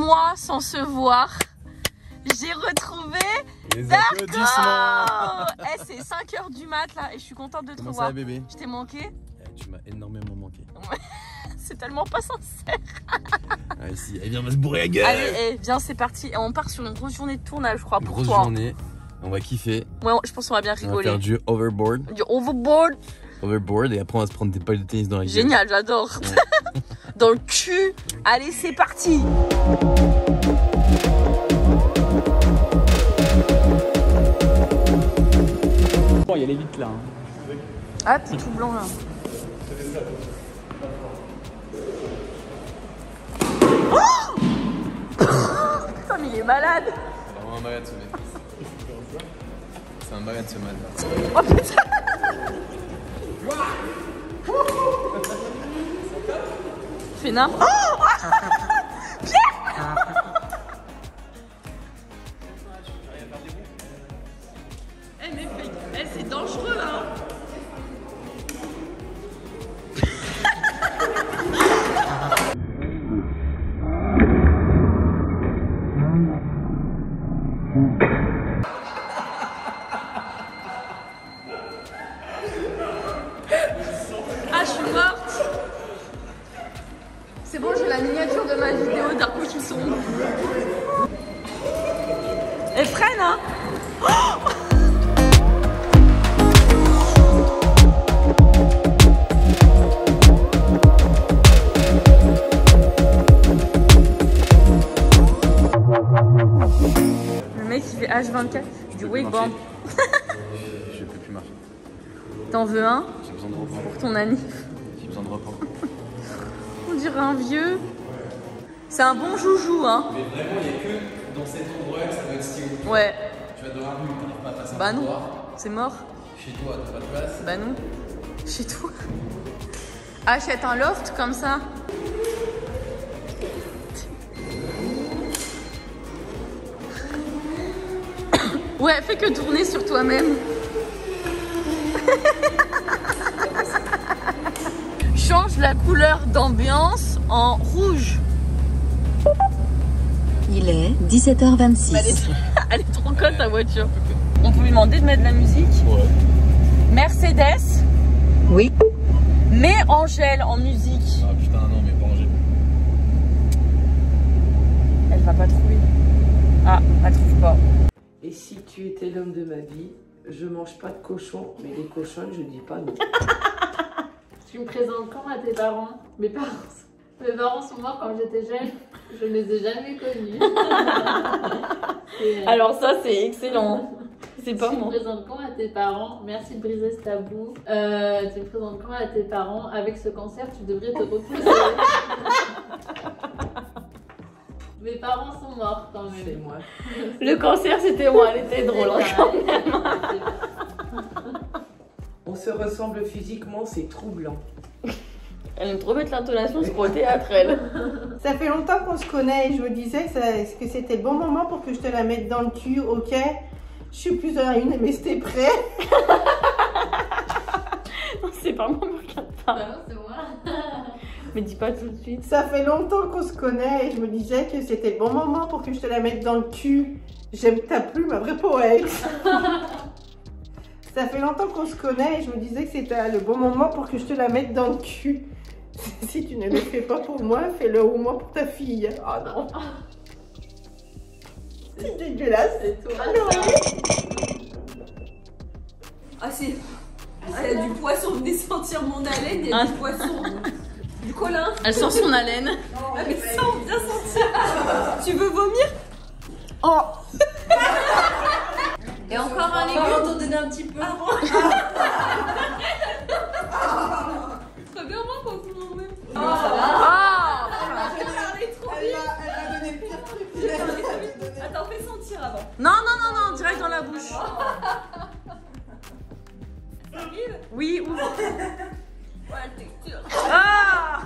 mois sans se voir, j'ai retrouvé les Darko. C'est 5h du mat là et je suis contente de te revoir. Ça va, bébé? Je t'ai manqué? Tu m'as énormément manqué. Ouais. C'est tellement pas sincère. Allez, si, viens, on va se bourrer la gueule. Allez, viens, c'est parti. Et on part sur une grosse journée de tournage, je crois, pour grosse toi. Journée, on va kiffer. Ouais, je pense qu'on va bien rigoler. On va faire du overboard. Du overboard. Overboard et après on va se prendre des balles de tennis dans la gueule. Génial, j'adore. Ouais. Dans le cul. Allez, c'est parti. Bon, il y a les vitres là. Ah, t'es tout blanc là. Oh putain, mais il est malade. C'est vraiment un malade ce mec. C'est un malade ce malade. Oh putain. Fais n'importe. Oh Pierre. Eh mais c'est dangereux hein. Ah, je suis morte. C'est bon, j'ai la miniature de ma vidéo Darko qui sombre. Elle freine, hein. Oh le mec il fait H24 du wakeboard. Je peux plus marcher. T'en veux un? J'ai besoin de repos. Pour ton anniv. J'ai besoin de repos. On dirait un vieux. C'est un bon joujou, hein. Mais vraiment, il n'y a que dans cet endroit que ça va être stylé. Ouais. Tu vas dans la rue, t'arrives pas à passer un Bah non, trottoir. c'est mort. Chez toi, t'as pas de place. Bah non. Chez toi. Achète un loft comme ça. Ouais, fais que tourner sur toi-même. Change la couleur d'ambiance en rouge. Il est 17h26. Elle est trop conne ta voiture. On peut lui demander de mettre de la musique. Ouais. Mercedes, Oui. mets Angèle en musique. Ah putain, non, mais pas Angèle. Elle va pas trouver. Ah, elle trouve pas. Et si tu étais l'homme de ma vie, je mange pas de cochon, mais les cochons, je dis pas non. Tu me présentes quand à tes parents? Mes parents sont morts quand j'étais jeune. Je ne les ai jamais connus. Alors ça, c'est excellent. C'est pas Tu me moi. présentes quand à tes parents? Merci de briser ce tabou. Tu me présentes quand à tes parents? Avec ce cancer, tu devrais te reposer. Mes parents sont morts quand même. C'est moi. Le cancer, c'était moi. Elle était drôle. On se ressemble physiquement, c'est troublant. Elle aime trop mettre l'intonation sur le théâtre, elle. Ça fait longtemps qu'on se connaît et je me disais que c'était le bon moment pour que je te la mette dans le cul, ok? Je suis plus à une, mais c'était prêt. Non, c'est pas moi, me regarde pas. Bah non, c'est moi. Mais dis pas tout de suite. Ça fait longtemps qu'on se connaît et je me disais que c'était le bon moment pour que je te la mette dans le cul. J'aime ta plume, ma vraie poète. Ça fait longtemps qu'on se connaît et je me disais que c'était le bon moment pour que je te la mette dans le cul. Si tu ne le fais pas pour moi, fais-le au moins pour ta fille. Oh non. C'est dégueulasse. C'est toi. Ah c'est... Il y a du poisson, venez sentir mon haleine, il y a du poisson. Du colin. Elle sent son haleine. Ah mais sens, bien sentir. Tu veux vomir? Oh. Et encore un légume, t'en donner un petit peu. Très bien, moi, quand vous m'en mettez. Oh, ça va. Elle est trop bien. Elle a donné le pire truc. Attends, fais sentir avant. Non, non, non, non, direct dans la bouche. Oui, ouvre. Voilà la texture. Ah.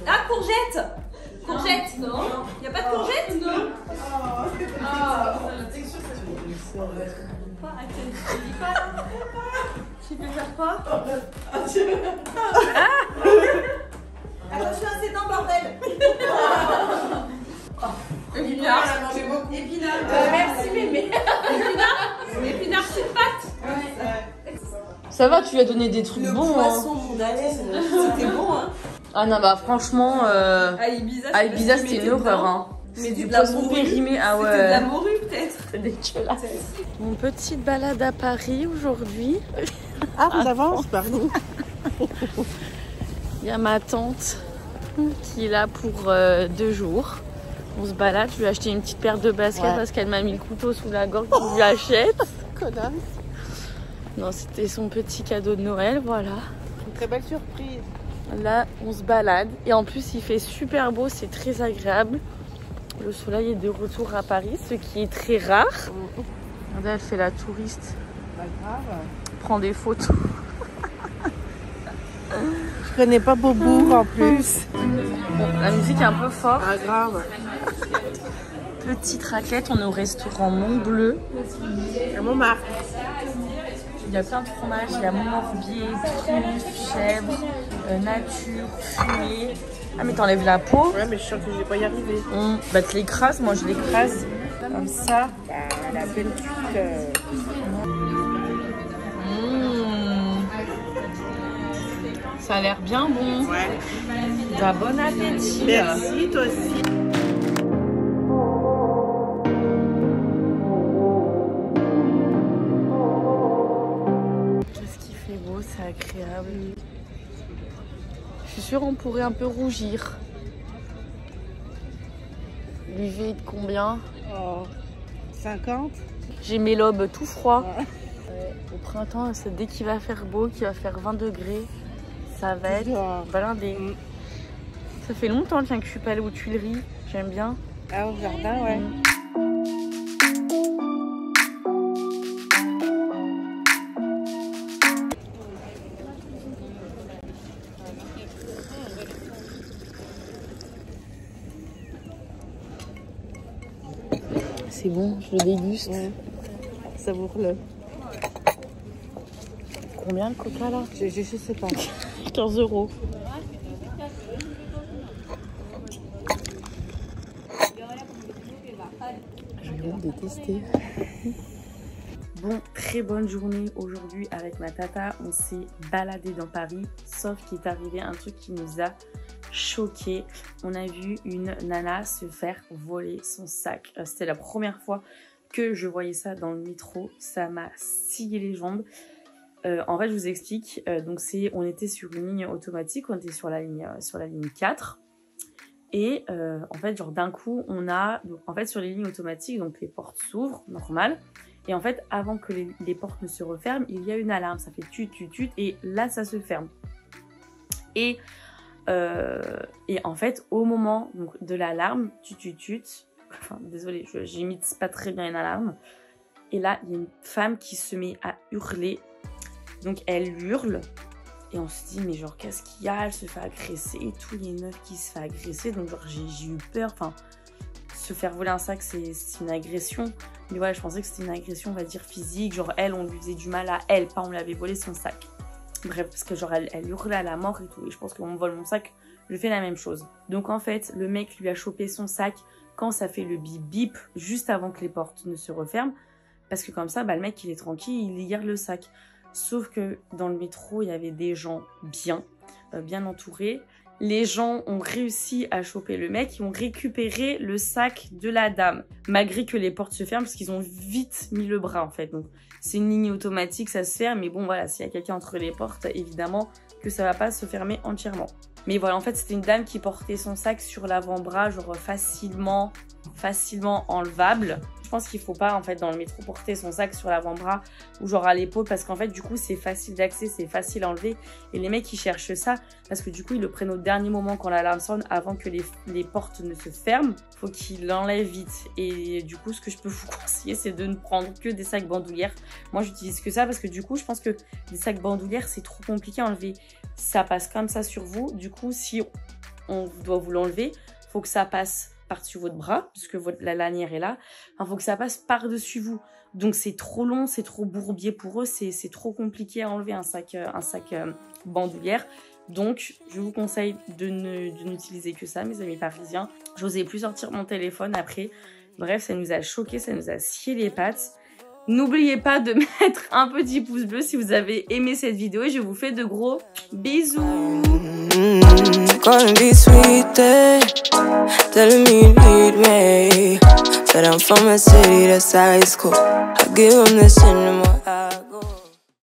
Ah, courgette. Courgette. Non. Y a pas de courgette? Non. La texture, Pas à quel tu dis pas là. Tu peux faire quoi? Attention à ses dents, bordel. épinards. Elle a mangé beaucoup. Épinards. Merci, mémé. Épinards, c'est pâte. Ça va, tu lui as donné des trucs Le bons. poisson mondaleine, c'était bon, hein. Ah non, bah franchement, À Ibiza, c'était une horreur. Hein. Mais du de la poisson morue. périmé, ah ouais. C'était de la morue, peut-être. C'est dégueulasse. Mon petite balade à Paris aujourd'hui. Ah, on avance, pardon. Il y a ma tante qui est là pour 2 jours. On se balade, je lui ai acheté une petite paire de baskets parce qu'elle m'a mis le couteau sous la gorge pour que je lui achète. Connasse. Non, c'était son petit cadeau de Noël, voilà. Une très belle surprise. Là, on se balade et en plus, il fait super beau, c'est très agréable. Le soleil est de retour à Paris, ce qui est très rare. Regardez, elle fait la touriste. Pas grave. Prend des photos. Je connais pas Beaubourg en plus. Bon, la musique est un peu forte. Pas grave. Petite raclette, on est au restaurant Montbleu. À Montmartre. Il y a plein de fromages, il y a morbier, truffe, chèvre, nature, fumée. Ah mais t'enlèves la peau. Ouais, mais je suis sûre que je vais pas y arriver. Bah tu l'écrases, moi je l'écrase. Comme ça. La belle cuite. Ça a l'air bien bon. Ouais. Bon appétit. Merci, toi aussi. Qu'est-ce qu'il fait beau, c'est agréable. Je suis sûre on pourrait un peu rougir. L'UV est de combien? Oh, 50. J'ai mes lobes tout froids. Au printemps, c'est dès qu'il va faire beau, qu'il va faire 20 degrés, ça va être blindé. Ça fait longtemps que je suis pas allée aux Tuileries, j'aime bien. Ah, au jardin, ouais. C'est bon, je le déguste. Ouais. Savoure-le. Combien le coca là? Je sais pas. 15 €. Je viens de tester. Bon, très bonne journée aujourd'hui avec ma tata. On s'est baladé dans Paris, sauf qu'il est arrivé un truc qui nous a choqué. On a vu une nana se faire voler son sac. C'était la première fois que je voyais ça dans le métro. Ça m'a scié les jambes. En fait, je vous explique. Donc, on était sur une ligne automatique. On était sur la ligne 4. Et en fait, genre d'un coup, on a... Donc, en fait, sur les lignes automatiques, donc les portes s'ouvrent, normal. Et en fait, avant que les portes ne se referment, il y a une alarme. Ça fait tut, tut, tut. Et là, ça se ferme. Et en fait, au moment donc, de l'alarme, tut, tut, tut. Enfin, désolée, j'imite pas très bien une alarme. Et là, il y a une femme qui se met à hurler. Donc, elle hurle. Et on se dit, mais genre, qu'est-ce qu'il y a? Elle se fait agresser et tout. Il y a une meuf qui se fait agresser. Donc, genre, j'ai eu peur. Enfin, se faire voler un sac, c'est une agression. Mais voilà, je pensais que c'était une agression, on va dire, physique. Genre, elle, on lui faisait du mal à elle. Pas on lui avait volé son sac. Bref, parce que genre, elle hurlait à la mort et tout. Et je pense qu'on me vole mon sac, je fais la même chose. Donc, en fait, le mec lui a chopé son sac quand ça fait le bip bip, juste avant que les portes ne se referment. Parce que comme ça, bah, le mec, il est tranquille, il garde le sac. Sauf que dans le métro, il y avait des gens bien entourés. Les gens ont réussi à choper le mec, ils ont récupéré le sac de la dame. Malgré que les portes se ferment, parce qu'ils ont vite mis le bras en fait. Donc c'est une ligne automatique, ça se ferme. Mais bon voilà, s'il y a quelqu'un entre les portes, évidemment que ça va pas se fermer entièrement. Mais voilà, en fait, c'était une dame qui portait son sac sur l'avant-bras, genre facilement enlevable. Je pense qu'il faut pas, en fait, dans le métro, porter son sac sur l'avant-bras ou genre à l'épaule parce qu'en fait, du coup, c'est facile d'accès, c'est facile à enlever. Et les mecs, ils cherchent ça parce que du coup, ils le prennent au dernier moment quand l'alarme sonne avant que les portes ne se ferment. Faut qu'ils l'enlèvent vite. Et du coup, ce que je peux vous conseiller, c'est de ne prendre que des sacs bandoulières. Moi, j'utilise que ça parce que du coup, je pense que des sacs bandoulières, c'est trop compliqué à enlever. Ça passe comme ça sur vous. Du coup, si on doit vous l'enlever, faut que ça passe par-dessus votre bras, puisque la lanière est là. Enfin, faut que ça passe par-dessus vous. Donc, c'est trop long, c'est trop bourbier pour eux, c'est trop compliqué à enlever un sac bandoulière. Donc, je vous conseille de n'utiliser que ça, mes amis parisiens. J'osais plus sortir mon téléphone après. Bref, ça nous a choqué, ça nous a scié les pattes. N'oubliez pas de mettre un petit pouce bleu si vous avez aimé cette vidéo et je vous fais de gros bisous. Said I'm from a city that's high school. I give them this in the more I go.